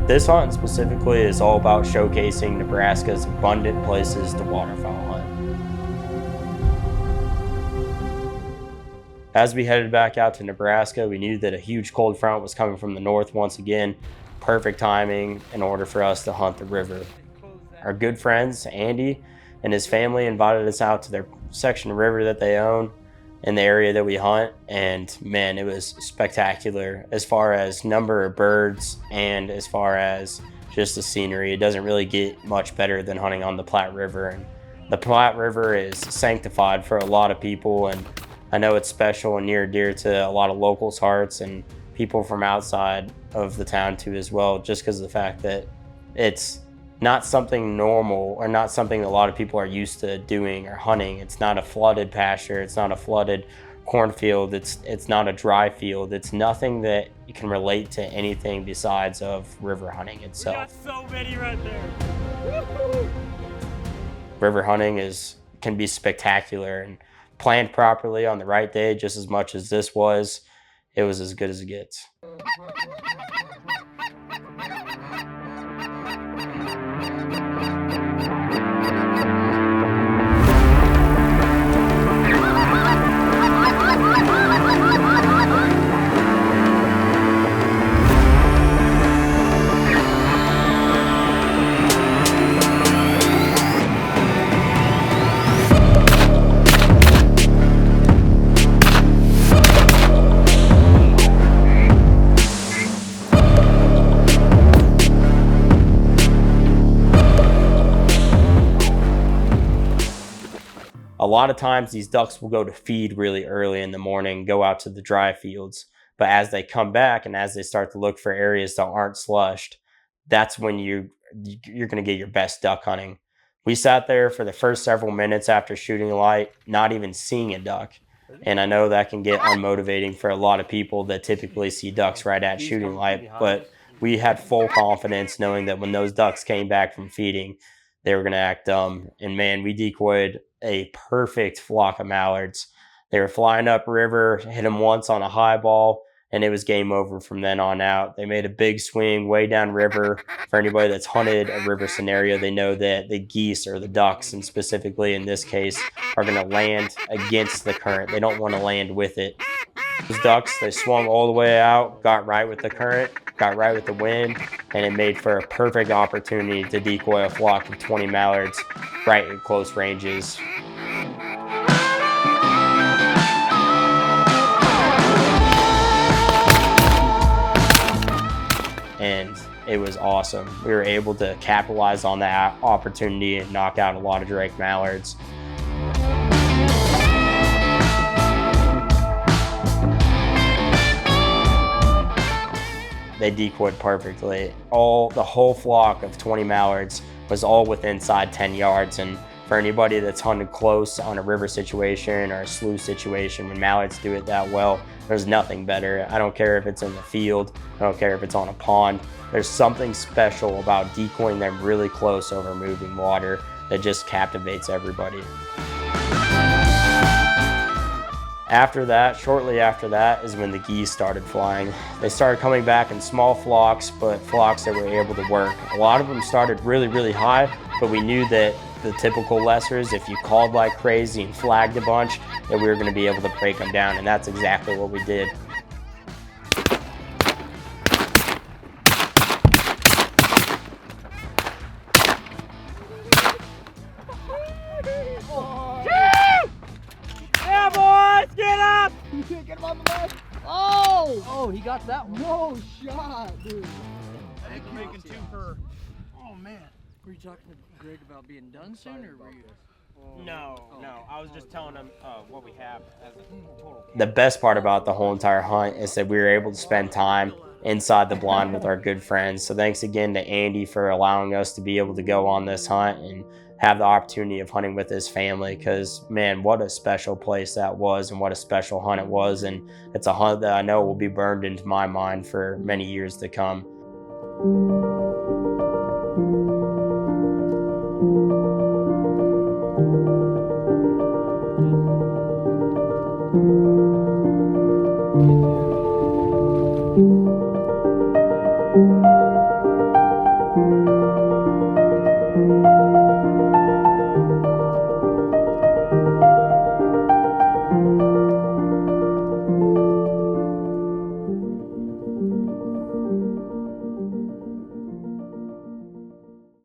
This hunt specifically is all about showcasing Nebraska's abundant places to waterfowl hunt. As we headed back out to Nebraska, we knew that a huge cold front was coming from the north once again. Perfect timing in order for us to hunt the river. Our good friends, Andy and his family, invited us out to their section of river that they own in the area that we hunt. And man, it was spectacular as far as number of birds and as far as just the scenery. It doesn't really get much better than hunting on the Platte River. And the Platte River is sanctified for a lot of people, and I know it's special and near and dear to a lot of locals' hearts and people from outside of the town too as well, just because of the fact that it's not something normal or not something that a lot of people are used to doing or hunting. It's not a flooded pasture, it's not a flooded cornfield, it's not a dry field. It's nothing that you can relate to anything besides of river hunting itself. We got so many right there. Woo-hoo! River hunting can be spectacular, and planned properly on the right day, just as much as this was, it was as good as it gets. A lot of times these ducks will go to feed really early in the morning, go out to the dry fields. But as they come back and as they start to look for areas that aren't slushed, that's when you're going to get your best duck hunting. We sat there for the first several minutes after shooting light, not even seeing a duck. And I know that can get unmotivating for a lot of people that typically see ducks right at shooting light. But we had full confidence knowing that when those ducks came back from feeding, they were going to act dumb. And man, we decoyed a perfect flock of mallards. They were flying up river, hit them once on a high ball, and it was game over from then on out. They made a big swing way down river. For anybody that's hunted a river scenario, they know that the geese or the ducks, and specifically in this case, are going to land against the current. They don't want to land with it. Those ducks, they swung all the way out, got right with the current, got right with the wind, and it made for a perfect opportunity to decoy a flock of 20 mallards right in close ranges. And it was awesome. We were able to capitalize on that opportunity and knock out a lot of drake mallards. They decoyed perfectly. The whole flock of 20 mallards was all within inside 10 yards. And for anybody that's hunted close on a river situation or a slough situation, when mallards do it that well, there's nothing better. I don't care if it's in the field, I don't care if it's on a pond. There's something special about decoying them really close over moving water that just captivates everybody. After that, shortly after that, is when the geese started flying. They started coming back in small flocks, but flocks that were able to work. A lot of them started really, really high, but we knew that the typical lessers, if you called like crazy and flagged a bunch, that we were going to be able to break them down, and that's exactly what we did. Yeah, boys, get up! You can't get him on the left. Oh! Oh, he got that one. No shot, dude. I think you're making two per. Oh, man. Were you talking to Greg about being done soon, or were you? No. I was just telling them what we have as a total. The best part about the whole entire hunt is that we were able to spend time inside the blind with our good friends. So thanks again to Andy for allowing us to be able to go on this hunt and have the opportunity of hunting with his family, because man, what a special place that was and what a special hunt it was. And it's a hunt that I know will be burned into my mind for many years to come. Thank you.